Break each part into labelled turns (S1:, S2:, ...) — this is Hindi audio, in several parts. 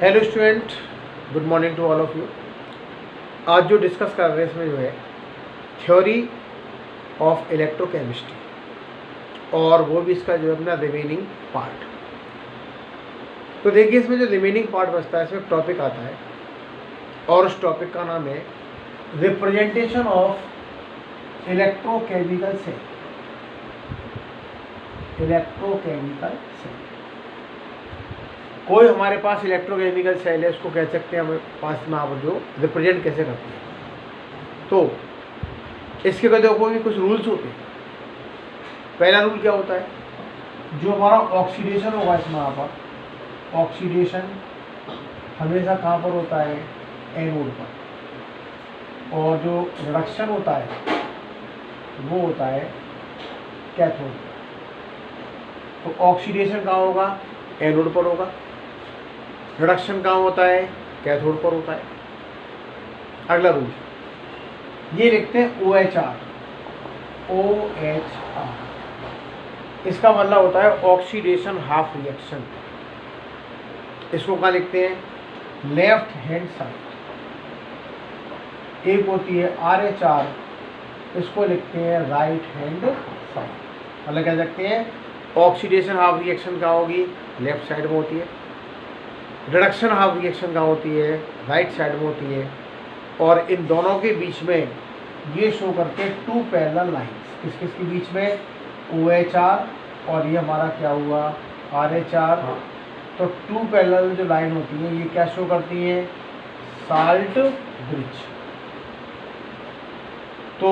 S1: Hello student, good morning to all of you. आज जो डिस्कस कर रहे हैं इसमें जो है थ्योरी ऑफ इलेक्ट्रोकेमिस्ट्री और वो भी इसका जो है अपना रिमेनिंग पार्ट। तो देखिए इसमें जो रिमेनिंग पार्ट बचता है इसमें एक टॉपिक आता है और उस टॉपिक का नाम है representation of electrochemical cell. Electrochemical cell, कोई हमारे पास इलेक्ट्रोकेमिकल सेल है, उसको कह सकते हैं हमारे पास में आप जो रिप्रेजेंट कैसे करते हैं। तो इसके कहते कोई भी कुछ रूल्स होते हैं। पहला रूल क्या होता है, जो हमारा ऑक्सीडेशन होगा इसमें यहाँ पर ऑक्सीडेशन हमेशा कहाँ पर होता है, एनोड पर, और जो रिडक्शन होता है वो होता है कैथोड पर। तो ऑक्सीडेशन कहाँ होगा, एनोड पर होगा। रिडक्शन कहाँ होता है, कैथोड पर होता है। अगला रूल ये लिखते हैं OHR। OHR इसका मतलब होता है ऑक्सीडेशन हाफ रिएक्शन। इसको क्या लिखते हैं, लेफ्ट हैंड साइड। एक होती है RH, इसको लिखते हैं राइट हैंड साइड। मतलब कह सकते हैं ऑक्सीडेशन हाफ रिएक्शन क्या होगी, लेफ्ट साइड में होती है। रिडक्शन हाफ रिएक्शन क्या होती है, राइट साइड में होती है। और इन दोनों के बीच में ये शो करते हैं टू पैरेलल लाइंस। किस किस के बीच में, OHR और ये हमारा क्या हुआ RH। तो टू पैरेलल जो लाइन होती है ये क्या शो करती है, साल्ट ब्रिज। तो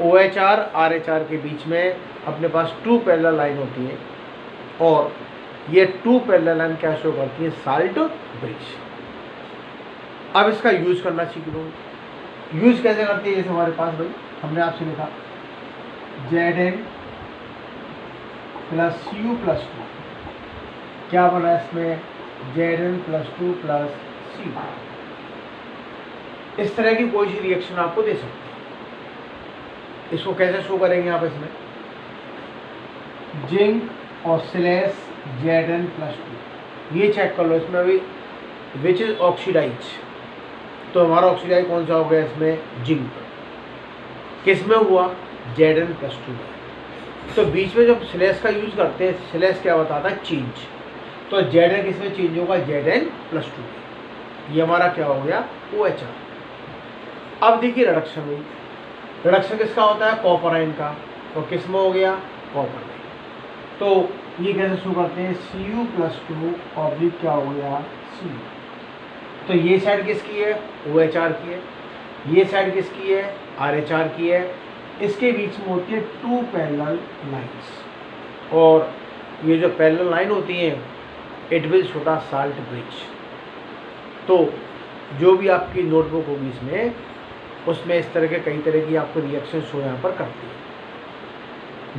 S1: OHR RH के बीच में अपने पास टू पैरेलल लाइन होती है और ये टू पैरेलल लाइन क्या शो करती है, साल्ट ब्रिज। अब इसका यूज करना सीख लो। यूज कैसे करती है, जैसे हमारे पास भाई हमने आपसे लिखा Zn + Cu + 2, क्या बना इसमें, Zn + 2 + Cu। इस तरह की कोई सी रिएक्शन आपको दे सकते हैं। इसको कैसे शो करेंगे आप, इसमें जिंक और स्लेश Zn + 2, ये चेक कर लो इसमें अभी विच इज ऑक्सीडाइज। तो हमारा ऑक्सीडाइज कौन सा हो गया इसमें, जिंक। किस में हुआ, Zn + 2 में। तो बीच में जब स्लेश का यूज करते हैं, स्लेश क्या बताता है, चेंज। तो Zn किस में चेंज होगा, Zn + 2। ये हमारा क्या हो गया, OHR। अब देखिए रिडक्शन हुई। रिडक्शन किसका होता है, कॉपर आयन का। तो किस में हो गया, कॉपर में। तो ये कैसे शो करते हैं, Cu + 2 ऑब्लिक क्या हो गया, Cu। तो ये साइड किसकी है, OHR की है। ये साइड किसकी है, RH की है। इसके बीच में होती है टू पैरेलल लाइंस और ये जो पैरेलल लाइन होती है it will show the salt bridge. तो जो भी आपकी नोटबुक होगी इसमें, उसमें इस तरह के कई तरह की आपको रिएक्शन शो यहाँ पर करती है,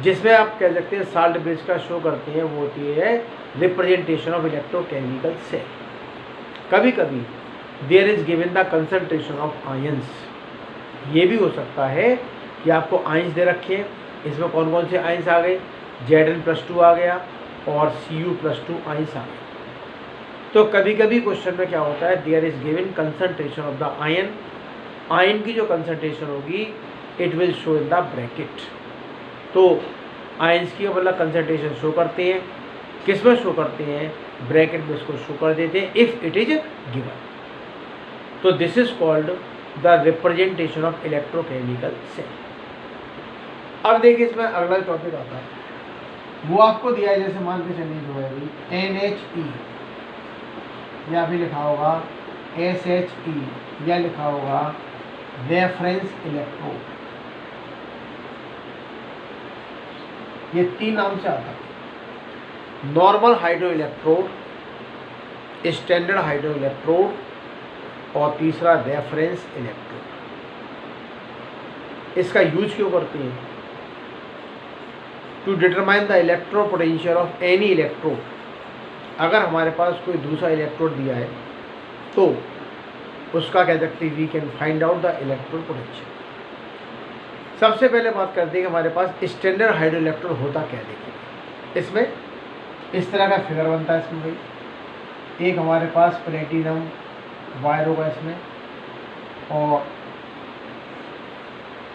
S1: जिसमें आप कह सकते हैं साल्ट ब्रिज का शो करते हैं। वो होती है रिप्रेजेंटेशन ऑफ इलेक्ट्रोकेमिकल सेल। कभी कभी there is given the concentration of ions. ये भी हो सकता है कि आपको आयंस दे रखे, इसमें कौन कौन से आयंस आ गए, Zn + 2 आ गया और Cu + 2 आयंस आ गए। तो कभी कभी क्वेश्चन में क्या होता है, there is given concentration of the ion. Ion की जो कंसंट्रेशन होगी it will show in the bracket. तो आयंस की मतलब कंसंट्रेशन शो करते हैं, किस में शो करते हैं, ब्रैकेट में इसको शो कर देते हैं इफ इट इज गिवन। तो this is called the representation of electrochemical cell. अब देखिए इसमें अगला टॉपिक आता है, वो आपको दिया है, जैसे मान के चलिए जो है NHE, या फिर लिखा होगा SHE, या लिखा होगा रेफरेंस इलेक्ट्रोड। ये तीन नाम से आता है, normal hydro electrode, standard hydro electrode और तीसरा रेफरेंस इलेक्ट्रोड। इसका यूज क्यों करते हैं, to determine the electro potential of any electrode. अगर हमारे पास कोई दूसरा इलेक्ट्रोड दिया है तो उसका कह सकते हैं we can find out the electro potential. सबसे पहले बात करते हैं कि हमारे पास स्टैंडर्ड हाइड्रो इलेक्ट्रोड होता क्या। देखिए इसमें इस तरह का फिगर बनता है इसमें भाई, एक हमारे पास प्लेटिनम वायर होगा इसमें, और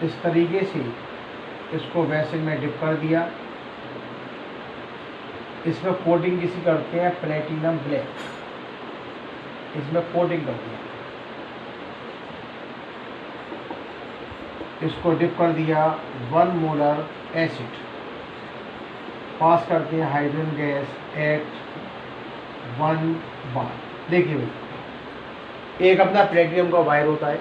S1: इस तरीके से इसको वेसल में डिप कर दिया। इसमें कोटिंग किसी करते हैं प्लेटिनम ब्लैक, इसमें कोटिंग कर दिया, इसको डिप कर दिया 1 मोलर एसिड, पास करते हैं हाइड्रोजन गैस एट 1 बार। देखिए भाई, एक अपना प्लेटिनम का वायर होता है,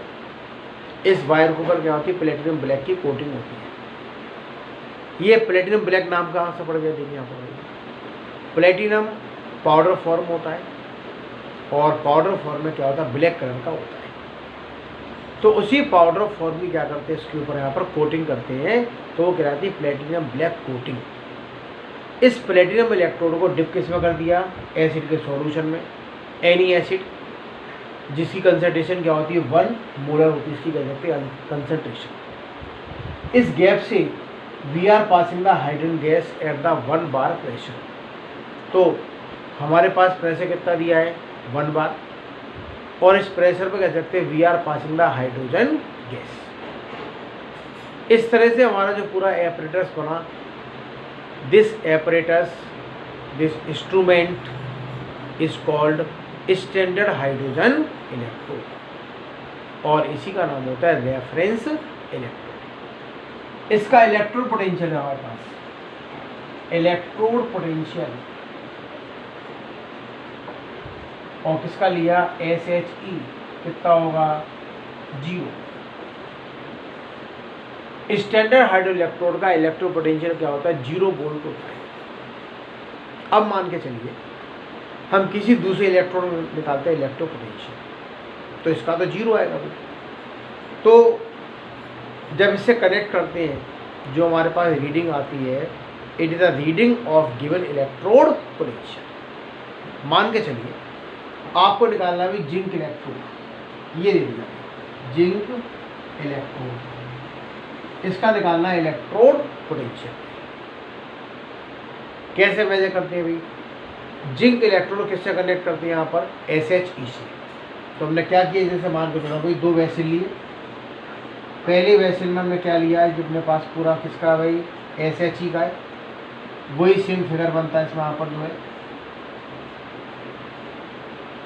S1: इस वायर के ऊपर क्या होती है, प्लेटिनम ब्लैक की कोटिंग होती है। ये प्लेटिनम ब्लैक नाम कहाँ से पड़ गया, देखिए यहाँ पर प्लेटिनम पाउडर फॉर्म होता है, और पाउडर फॉर्म में क्या होता है, ब्लैक कलर का होता है। तो उसी पाउडर फॉर्म की क्या करते हैं, इसके ऊपर यहाँ पर कोटिंग करते हैं, तो वो कहलाती है प्लेटिनम ब्लैक कोटिंग। इस प्लेटिनम इलेक्ट्रोड को डिप किस में कर दिया, एसिड के सॉल्यूशन में, एनी एसिड, जिसकी कंसंट्रेशन क्या होती है 1 मोलर होती है, इसकी कह सकते हैं कंसंट्रेशन। इस गैप से we are passing the hydrogen gas at the 1 bar pressure. तो हमारे पास प्रेशर कितना दिया है 1 बार, और इस प्रेशर पे कह सकते हैं we are passing the hydrogen gas. इस तरह से हमारा जो पूरा एपरेटस बना, this apparatus, this instrument is called standard hydrogen electrode, और इसी का नाम होता है रेफरेंस इलेक्ट्रोड। इसका इलेक्ट्रोड पोटेंशियल है हमारे पास, इलेक्ट्रोड पोटेंशियल, और किसका लिया SHE कितना होगा 0। स्टैंडर्ड हाइड्रो इलेक्ट्रोड का इलेक्ट्रो पोटेंशियल क्या होता है 0 वोल्ट होता है। अब मान के चलिए हम किसी दूसरे इलेक्ट्रोड में निकालते हैं इलेक्ट्रो पोटेंशियल, तो इसका तो 0 आएगा भाई। तो जब इससे कनेक्ट करते हैं जो हमारे पास रीडिंग आती है, it is the reading of given electrode potential. मान के चलिए आपको निकालना भी जिंक इलेक्ट्रोड, ये दे दिया जिंक इलेक्ट्रोड, इसका निकालना है इलेक्ट्रोड पोटेंशियल। कैसे मेजर करते हैं भाई, जिंक इलेक्ट्रोड किससे कनेक्ट करते हैं यहाँ पर SHE से। तो हमने क्या किया, जैसे मान के चलो भाई 2 वैसल लिए, पहले वैसल में हमने क्या लिया है, जो अपने पास पूरा किसका भाई SHE का है, वही सेम फिगर बनता है इसमें यहाँ पर जो है,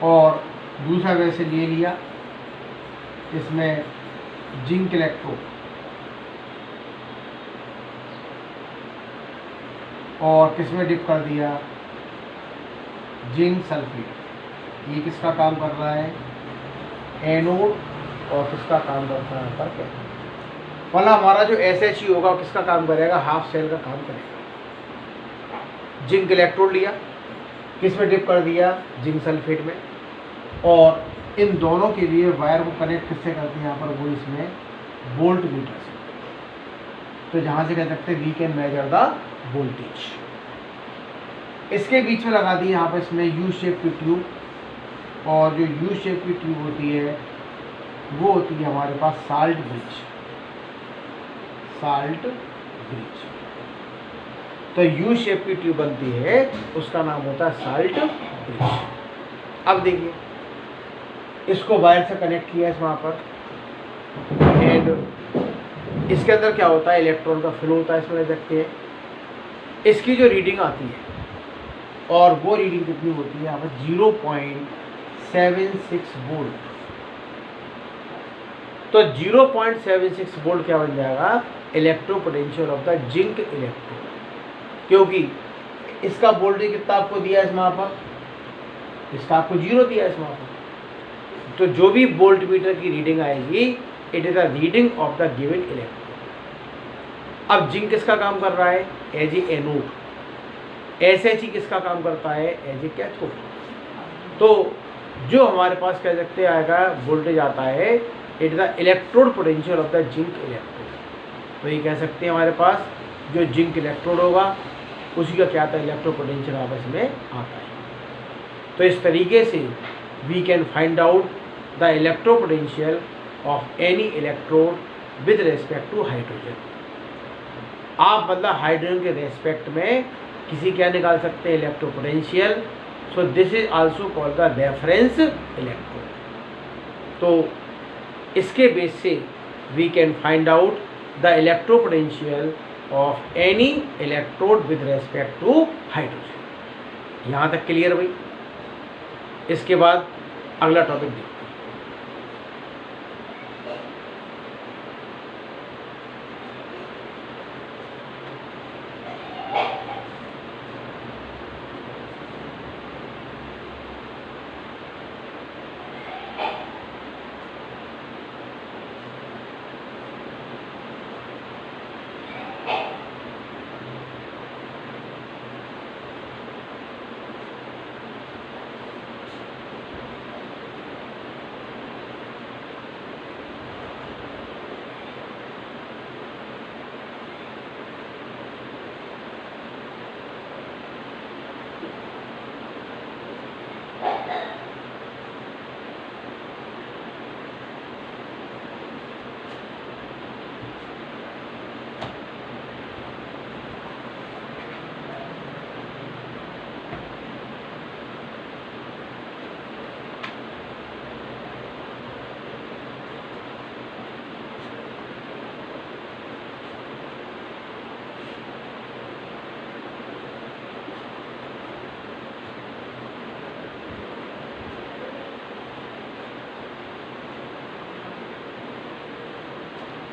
S1: और दूसरा वैसल ये लिया, इसमें जिंक इलेक्ट्रोड, और किसमें डिप कर दिया जिंक सल्फेट। ये किसका काम कर रहा है एनोड, और किसका काम करता है यहाँ पर कैथोड। वाला हमारा जो SHE होगा किसका काम करेगा, हाफ सेल का काम करेगा। जिंक इलेक्ट्रोड लिया, किसमें डिप कर दिया जिंक सल्फेट में, और इन दोनों के लिए वायर को कनेक्ट किससे करते हैं यहाँ पर, वो इसमें वोल्ट मीटर से। तो जहाँ से कह सकते हैं we can measure the voltage. इसके बीच में लगा दी यहाँ पर इसमें यू शेप की ट्यूब, और जो यू शेप की ट्यूब होती है वो होती है हमारे पास साल्ट ब्रिज, साल्ट ब्रिज। तो यू शेप की ट्यूब बनती है, उसका नाम होता है साल्ट ब्रिज। अब देखिए इसको वायर से कनेक्ट किया है वहाँ पर, एंड इसके अंदर क्या होता है इलेक्ट्रॉन का फ्लो होता है, इसमें देख सकते हैं। इसकी जो रीडिंग आती है, और वो रीडिंग कितनी होती है यहाँ पर 0.76 वोल्ट। तो 0.76 वोल्ट क्या बन जाएगा, electro potential of the zinc electrode, क्योंकि इसका वोल्टेज कितना आपको दिया है इसमें पर, इसका आपको 0 दिया है इसमें पर। तो जो भी वोल्ट मीटर की रीडिंग आएगी, it is the reading of the given electrode. अब जिंक किसका काम कर रहा है एज ए एनोड, SHE किसका काम करता है एज ए कैथोड। तो जो हमारे पास कह सकते आएगा वोल्टेज आता है, it is the electrode potential of the zinc electrode. तो ये कह सकते हैं हमारे पास जो जिंक इलेक्ट्रोड होगा उसी का क्या आता है इलेक्ट्रो पोटेंशियल आपस में आता है। तो इस तरीके से we can find out the electro potential of any electrode with respect to hydrogen. आप मतलब हाइड्रोजन के रेस्पेक्ट में किसी क्या निकाल सकते हैं electro potential, so this is also called the reference electrode. तो इसके बेस से we can find out the electropotential of any electrode with respect to hydrogen. यहाँ तक क्लियर भाई? इसके बाद अगला टॉपिक देखते हैं।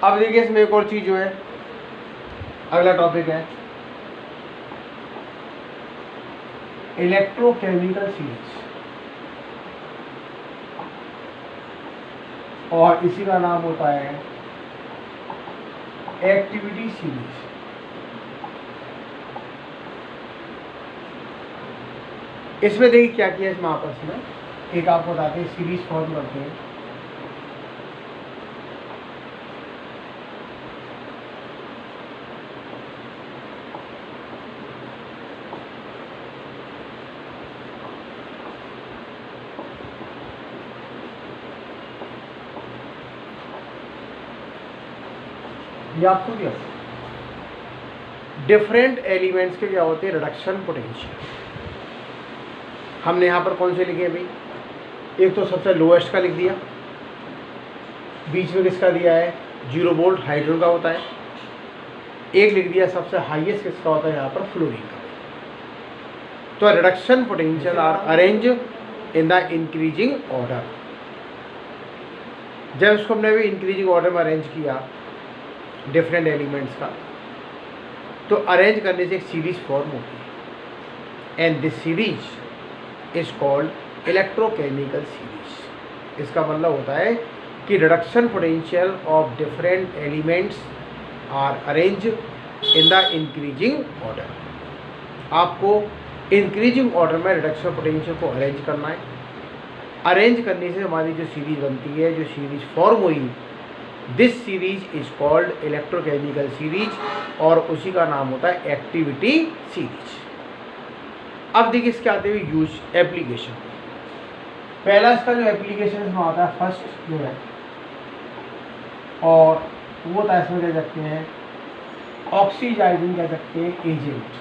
S1: अब देखिए इसमें एक और चीज जो है, अगला टॉपिक है इलेक्ट्रोकेमिकल सीरीज, और इसी का नाम होता है एक्टिविटी सीरीज। इसमें देखिए क्या किया इसमें आपस में, एक आपको बताते हैं सीरीज फॉर्म करते हैं। ये आपको क्या डिफरेंट एलिमेंट्स के क्या होते हैं रिडक्शन पोटेंशियल। हमने यहाँ पर कौन से लिखे भाई? एक तो सबसे लोएस्ट का लिख दिया, बीच में किसका दिया है 0 वोल्ट हाइड्रोजन का होता है, एक लिख दिया सबसे हाईएस्ट किसका होता है यहाँ पर फ्लोरीन का। तो reduction potential are arrange in the increasing order. जब इसको हमने भी इंक्रीजिंग ऑर्डर में अरेंज किया डिफरेंट एलिमेंट्स का, तो अरेंज करने से एक सीरीज फॉर्म होती है, and this series is called electrochemical series. इसका मतलब होता है कि reduction potential of different elements are arrange in the increasing order. आपको इंक्रीजिंग ऑर्डर में रिडक्शन पोटेंशियल को अरेंज करना है। अरेंज करने से हमारी जो सीरीज बनती है, जो सीरीज फॉर्म हुई, this series is called electrochemical series, और उसी का नाम होता है एक्टिविटी सीरीज। अब देखिए इसके आते हुए यूज एप्लीकेशन। पहला इसका जो एप्लीकेशन इसमें आता है फर्स्ट जो है, और वो था इसमें कह सकते हैं ऑक्सीडाइजिंग कह सकते हैं एजेंट।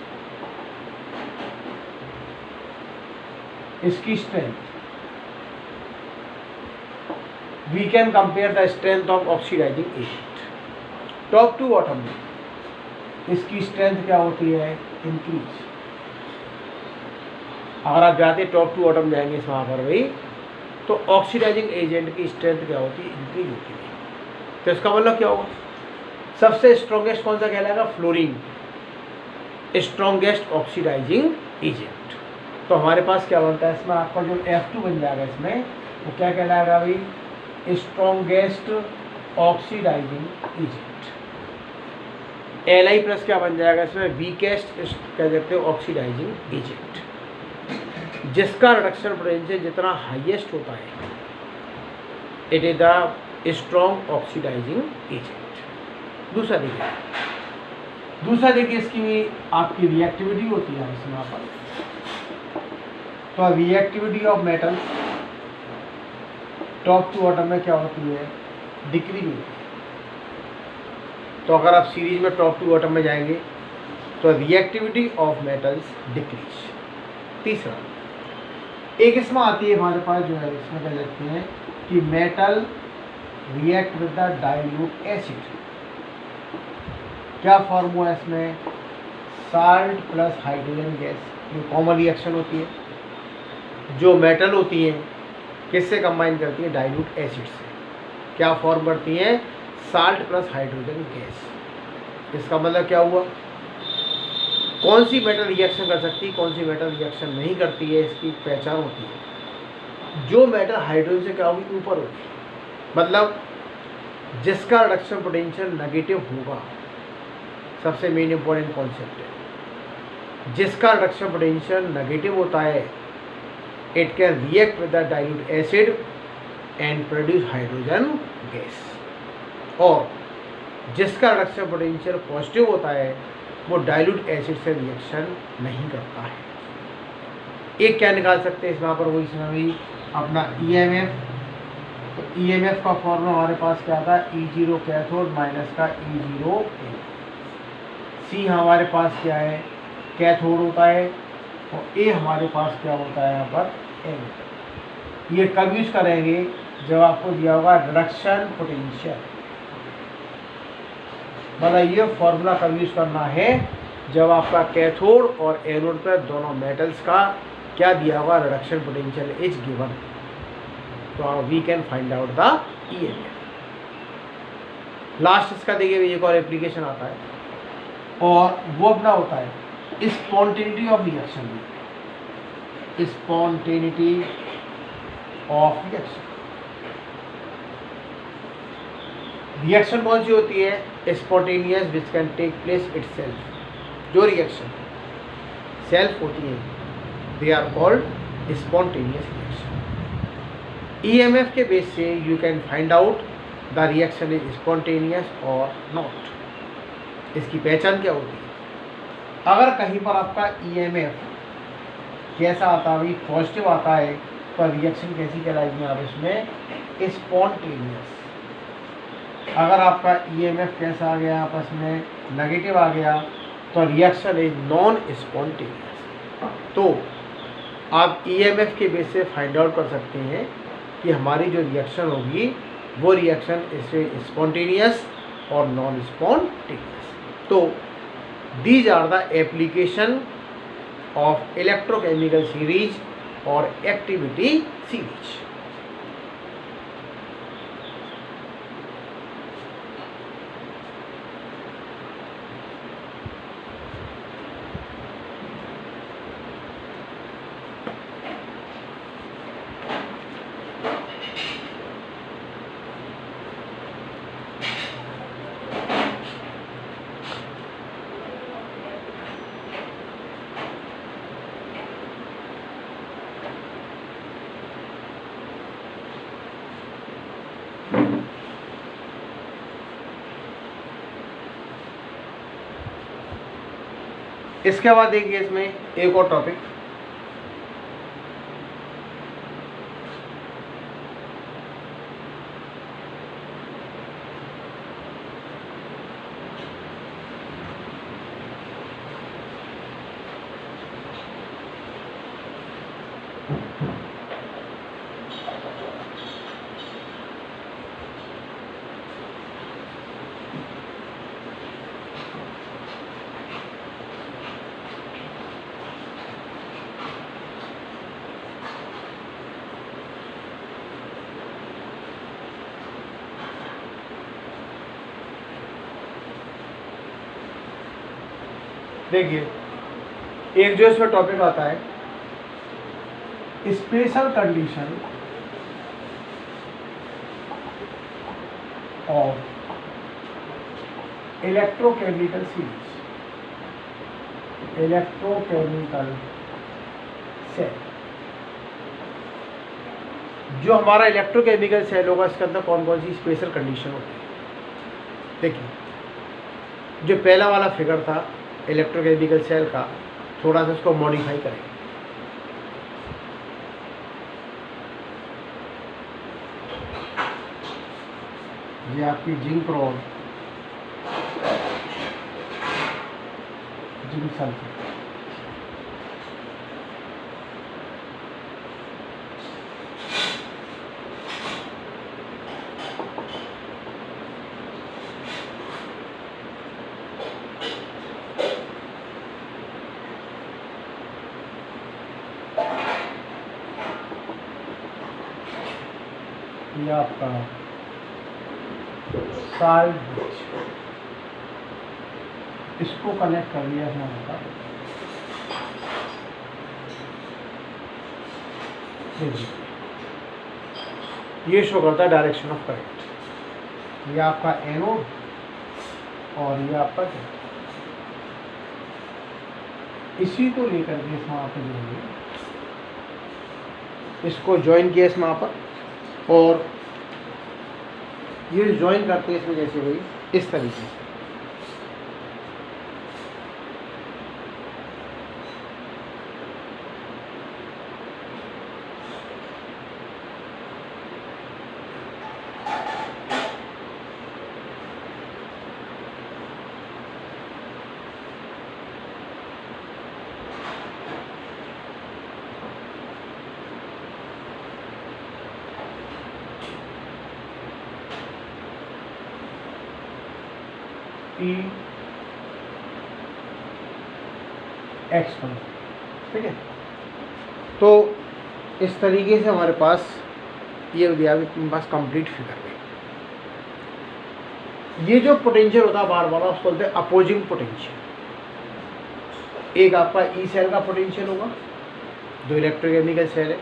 S1: इसकी strength we can compare the strength of oxidizing agent. Top to bottom में इसकी स्ट्रेंथ क्या होती है इंक्रीज। अगर आप जाते टॉप टू बॉटम जाएंगे वहाँ पर भाई, तो ऑक्सीडाइजिंग एजेंट की स्ट्रेंथ क्या होती है इंक्रीज होती है। तो इसका मतलब क्या होगा, सबसे स्ट्रॉन्गेस्ट कौन सा कहलाएगा फ्लोरीन, स्ट्रॉन्गेस्ट ऑक्सीडाइजिंग एजेंट। तो हमारे पास क्या बनता है इसमें, आपका जो F2 बन जाएगा इसमें, वो क्या कहलाएगा भाई strongest oxidising agent. Li plus क्या बन जाएगा इसमें वीकेस्ट कह सकते हो ऑक्सीडाइजिंग एजेंट। जिसका रिडक्शन पोटेंशियल जितना हाईएस्ट होता है, it is the strong oxidising agent. दूसरा देखिए इसकी भी आपकी रिएक्टिविटी होती है इसमें यहाँ पर। तो reactivity of metal top to bottom में क्या होती है डिक्रीज होती है। तो अगर आप सीरीज में टॉप टू बॉटम में जाएंगे तो रिएक्टिविटी ऑफ मेटल्स डिक्रीज। तीसरा एक इसमें आती है हमारे पास जो है, इसमें कह सकते हैं कि metal react with the dilute acid. क्या फॉर्म हुआ इसमें? साल्ट प्लस हाइड्रोजन गैस, ये कॉमन रिएक्शन होती है। जो मेटल होती है किससे कंबाइन करती है? डाइल्यूट एसिड से। क्या फॉर्म करती हैं? Salt plus hydrogen gas. इसका मतलब क्या हुआ? कौन सी मेटल रिएक्शन कर सकती है, कौन सी मेटल रिएक्शन नहीं करती है, इसकी पहचान होती है। जो मेटल हाइड्रोजन से क्या होगी? ऊपर होगी, मतलब जिसका रिडक्शन पोटेंशियल नेगेटिव होगा। सबसे मेन इंपॉर्टेंट कॉन्सेप्ट है, जिसका रिडक्शन पोटेंशियल नेगेटिव होता है, it can react with the dilute acid and produce hydrogen gas. और जिसका रिडक्शन पोटेंशियल पॉजिटिव होता है, वो डाइल्यूट एसिड से रिएक्शन नहीं करता है। एक क्या निकाल सकते हैं इसमें पर, वो इसमें भी अपना ईएमएफ। तो ईएमएफ का फॉर्मूला हमारे पास क्या था? E0 कैथोड माइनस का E0 सी हमारे पास क्या है? कैथोड होता है, और ए हमारे पास क्या होता है यहाँ पर? एन। ये कब यूज करेंगे? जब आपको दिया होगा रिडक्शन पोटेंशियल। मतलब ये फॉर्मूला कब यूज करना है? जब आपका कैथोड और एनोड पर दोनों मेटल्स का क्या दिया होगा? Reduction potential is given. तो we can find out the EMF. Last इसका देखिए एक और एप्लीकेशन आता है, और वो अपना होता है spontaneity of reaction. Spontaneity of reaction. Reaction कौन सी होती है? Spontaneous which can take place itself. जो रिएक्शन सेल्फ होती है, they are called spontaneous reaction. EMF के बेस से you can find out the reaction is spontaneous और नॉट। इसकी पहचान क्या होती है? अगर कहीं पर आपका ईएमएफ कैसा आता है? पॉजिटिव आता है, तो रिएक्शन कैसी कहलाएगी? आप इसमें स्पॉन्टेनियस। अगर आपका ईएमएफ कैसा आ गया? आपस में नेगेटिव आ गया, तो रिएक्शन इज नॉन स्पॉन्टेनियस। तो आप ईएमएफ के बेस से फाइंड आउट कर सकते हैं कि हमारी जो रिएक्शन होगी वो रिएक्शन इससे स्पॉन्टेनियस और नॉन स्पॉन्टेनियस। तो these are the application of electrochemical series और एक्टिविटी सीरीज। इसके बाद देखिए इसमें एक और टॉपिक, देखिए एक जो इसमें टॉपिक आता है special condition of electrochemical series. Electrochemical cell, जो हमारा इलेक्ट्रोकेमिकल सेल होगा इसके अंदर कौन कौन सी स्पेशल कंडीशन होती है? देखिए जो पहला वाला फिगर था इलेक्ट्रोकेमिकल सेल का, थोड़ा सा उसको मॉडिफाई करें। ये आपकी जिंक रोड, जिंक सल्फेट, ये आपका साइड ब्रिज, इसको कनेक्ट कर लिया है आपका। ये शो करता है डायरेक्शन ऑफ करंट। ये आपका एनोड और ये आपका कैथोड। इसी को लेकर के इसमें आप जोड़ेंगे, इसको ज्वाइन किया इसमें आप, और ये ज्वाइन करते हैं इसमें जैसे भाई इस तरीके से। ई एक्सटर्नल, ठीक है। तो इस तरीके से हमारे पास ये दिया, अपने पास कंप्लीट फिगर है। ये जो पोटेंशियल होता है बार बार उसको बोलते हैं अपोजिंग पोटेंशियल। एक आपका ई सेल का पोटेंशियल होगा जो इलेक्ट्रोकेमिकल सेल है,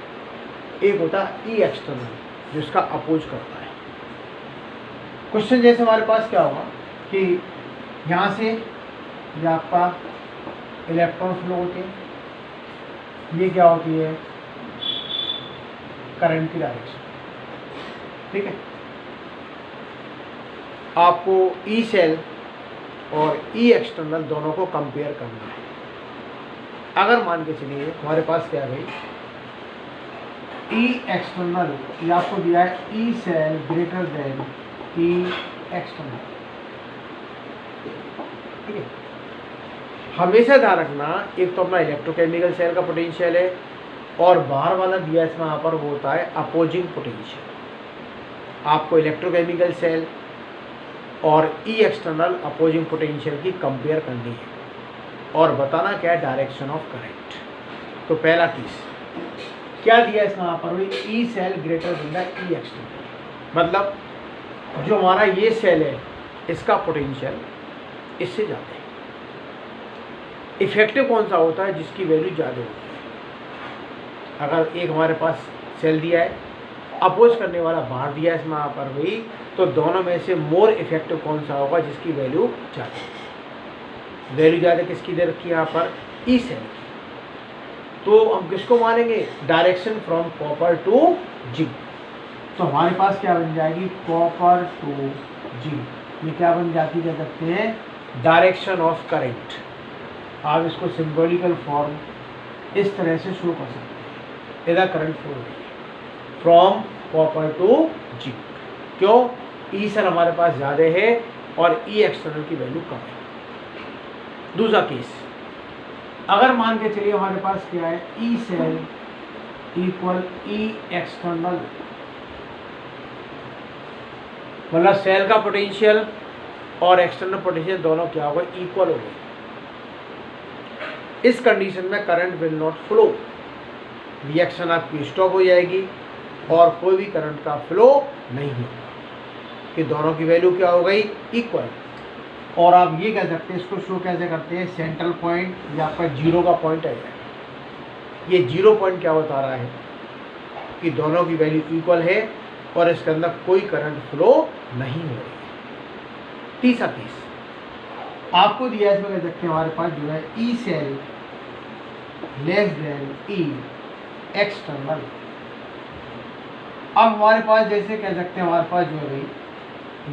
S1: एक होता है ई एक्सटर्नल जो इसका अपोज करता है। क्वेश्चन जैसे हमारे पास क्या होगा कि यहाँ से ये आपका इलेक्ट्रॉन फ्लो होते हैं, ये क्या होती है करंट की डायरेक्शन, ठीक है। आपको ई सेल और ई एक्सटर्नल दोनों को कंपेयर करना है। अगर मान के चलिए हमारे पास क्या है भाई, ई एक्सटर्नल, ये आपको दिया है ई सेल ग्रेटर देन ई एक्सटर्नल, ठीक है। हमेशा ध्यान रखना, एक तो अपना इलेक्ट्रोकेमिकल सेल का पोटेंशियल है और बाहर वाला दिया इसमें यहाँ पर वो होता है अपोजिंग पोटेंशियल। आपको इलेक्ट्रोकेमिकल सेल और ई एक्सटर्नल अपोजिंग पोटेंशियल की कंपेयर करनी है और बताना क्या है डायरेक्शन ऑफ करंट। तो पहला केस क्या दिया इसमें यहाँ पर, E cell greater than the E external, मतलब जो हमारा ये सेल है इसका पोटेंशियल इससे ज़्यादा है। इफेक्टिव कौन सा होता है, जिसकी वैल्यू ज़्यादा होती है। अगर एक हमारे पास सेल दिया है, अपोज करने वाला बाहर दिया है इसमें यहाँ पर वही, तो दोनों में से मोर इफेक्टिव कौन सा होगा, जिसकी वैल्यू ज़्यादा है। वैल्यू ज़्यादा किसकी दे रखी है यहाँ पर, ई सेल की। तो हम किसको मानेंगे, direction from copper two zinc. तो हमारे पास क्या बन जाएगी, कॉपर टू जिंक। ये क्या बन जाती, कह सकते हैं डायरेक्शन ऑफ करंट। आप इसको सिंबॉलिकल फॉर्म इस तरह से शो कर सकते हैं, इधर current flow from copper two zinc. क्यों, ई सेल हमारे पास ज़्यादा है और ई एक्सटर्नल की वैल्यू कम है। दूसरा केस, अगर मान के चलिए हमारे पास क्या है, ई सेल इक्वल ई एक्सटर्नल, मतलब सेल का पोटेंशियल और एक्सटर्नल पोटेंशियल दोनों क्या हो गए, इक्वल हो गए। इस कंडीशन में current will not flow, reaction आपकी स्टॉप हो जाएगी और कोई भी करंट का फ्लो नहीं होगा, कि दोनों की वैल्यू क्या हो गई, इक्वल। और आप ये कह सकते हैं, इसको शो कैसे करते हैं, सेंट्रल पॉइंट या आपका जीरो का पॉइंट है। ये जीरो पॉइंट क्या बता रहा है कि दोनों की वैल्यू इक्वल है और इसके अंदर कोई करंट फ्लो नहीं हो रही है। तीसरा केस आपको दिया, इसमें कह सकते हैं हमारे पास जो है ई सेल लेस देन ई एक्सटर्नल। अब हमारे पास जैसे कह सकते हैं हमारे पास जो है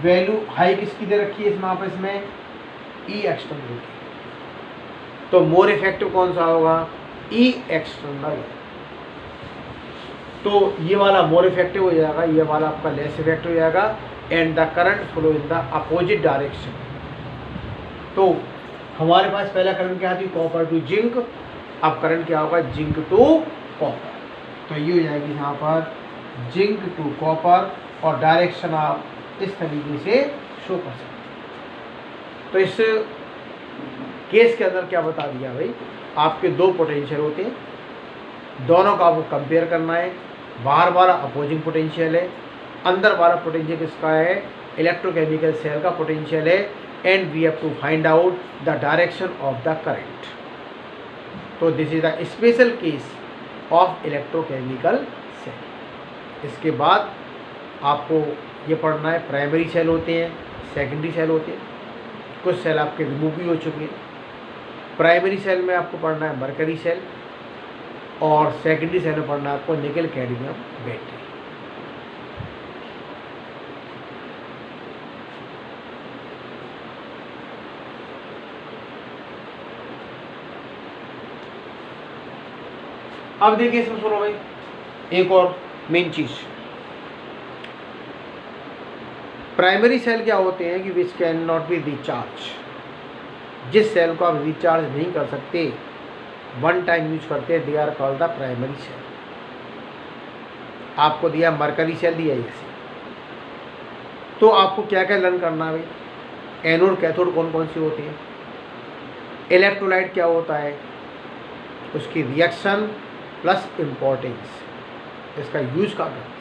S1: वैल्यू हाई किसकी दे रखी है इसमें, आप इसमें ई एक्सटर्नल की। तो मोर इफेक्टिव कौन सा होगा, ई एक्सटर्नल। तो ये वाला मोर इफेक्टिव हो जाएगा, ये वाला आपका लेस इफेक्टिव हो जाएगा, and the current flow in the opposite direction. तो हमारे पास पहला करंट क्या थी, कॉपर टू जिंक, अब करंट क्या होगा, जिंक टू कॉपर। तो ये हो जाएगी यहाँ पर जिंक टू कॉपर, और डायरेक्शन आप इस तरीके से शो कर सकते हैं। तो इस केस के अंदर क्या बता दिया भाई, आपके दो पोटेंशियल होते हैं, दोनों का आपको कंपेयर करना है। बार बार अपोजिंग पोटेंशियल है अंदर वाला पोटेंशियल किसका है, इलेक्ट्रोकेमिकल सेल का पोटेंशियल है, and we have to find out the direction of the current. तो this is the special case of electrochemical cell. इसके बाद आपको ये पढ़ना है, प्राइमरी सेल होते हैं, सेकेंडरी सेल होते हैं, कुछ सेल आपके रिमूव भी हो चुके हैं। प्राइमरी सेल में आपको पढ़ना है मरकरी सेल, और सेकेंडरी सेल में पढ़ना है आपको निकल कैडमियम बैटरी। अब देखिए इसमें सुनो भाई, एक और मेन चीज, प्राइमरी सेल क्या होते हैं कि which can not be recharge. जिस सेल को आप रिचार्ज नहीं कर सकते, वन टाइम यूज करते हैं, they are called the primary cell. आपको दिया मरकरी सेल दिया जैसे, तो आपको क्या क्या लर्न करना है भाई, एनोड कैथोड कौन कौन सी होती है, इलेक्ट्रोलाइट क्या होता है, उसकी रिएक्शन प्लस इम्पोर्टेंस, इसका यूज कहाँ करते हैं।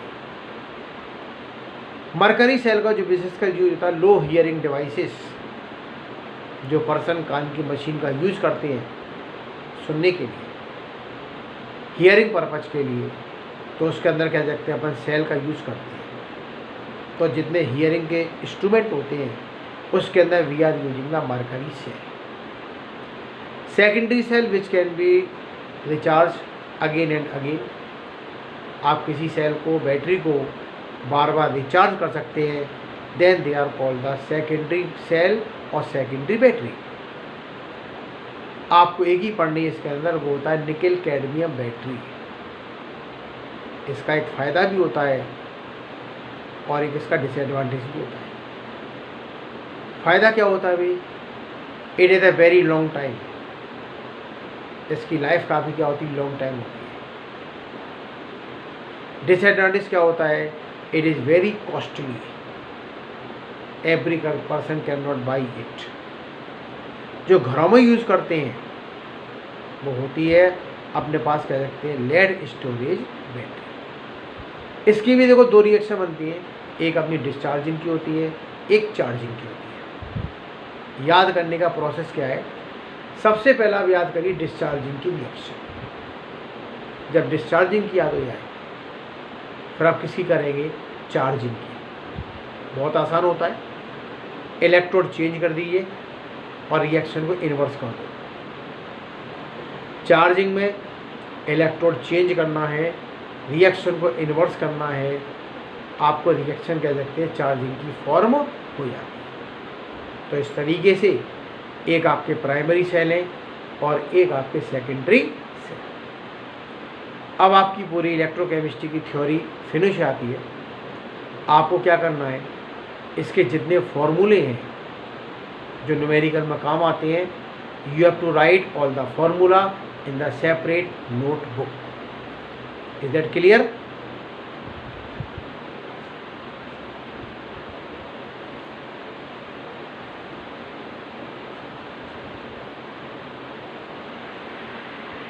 S1: मरकरी सेल का जो विशेषकर यूज होता है लो हियरिंग डिवाइसेस, जो पर्सन कान की मशीन का यूज करते हैं सुनने के लिए, हियरिंग पर्पज के लिए, तो उसके अंदर क्या कहते हैं अपन सेल का यूज करते हैं। तो जितने हियरिंग के इंस्ट्रूमेंट होते हैं उसके अंदर we are using the mercury cell. Secondary cell which can be recharge again and again, आप किसी सेल को, बैटरी को बार बार रिचार्ज कर सकते हैं, then they are called the secondary cell और सेकेंडरी बैटरी। आपको एक ही पढ़नी है इसके अंदर, वो होता है निकल कैडमियम बैटरी। इसका एक फ़ायदा भी होता है और एक इसका डिसएडवांटेज भी होता है। फ़ायदा क्या होता है भाई, it is a very long time, इसकी लाइफ काफ़ी क्या होती है, लॉन्ग टाइम होती है। डिसएडवांटेज क्या होता है, it is very costly, every person can not by it. जो घरों में यूज़ करते हैं वो होती है अपने पास कह सकते हैं लेड स्टोरेज बैटरी। इसकी भी देखो दो रिएक्शन बनती है, एक अपनी डिस्चार्जिंग की होती है, एक चार्जिंग की होती है। याद करने का प्रोसेस क्या है, सबसे पहला आप याद करिए डिस्चार्जिंग की रिएक्शन। जब डिस्चार्जिंग की याद हो जाए फिर आप किसकी करेंगे, चार्जिंग की। बहुत आसान होता है, इलेक्ट्रोड चेंज कर दीजिए और रिएक्शन को इन्वर्स कर दो। चार्जिंग में इलेक्ट्रोड चेंज करना है, रिएक्शन को इन्वर्स करना है, आपको रिएक्शन कह सकते हैं चार्जिंग की फॉर्म हो जाती है। तो इस तरीके से एक आपके प्राइमरी सेल हैं और एक आपके सेकेंडरी सेल। अब आपकी पूरी इलेक्ट्रोकेमिस्ट्री की थ्योरी फिनिश आती है। आपको क्या करना है, इसके जितने फॉर्मूले हैं जो न्यूमेरिकल में काम आते हैं, you have to write all the formula in the separate notebook. Is that clear?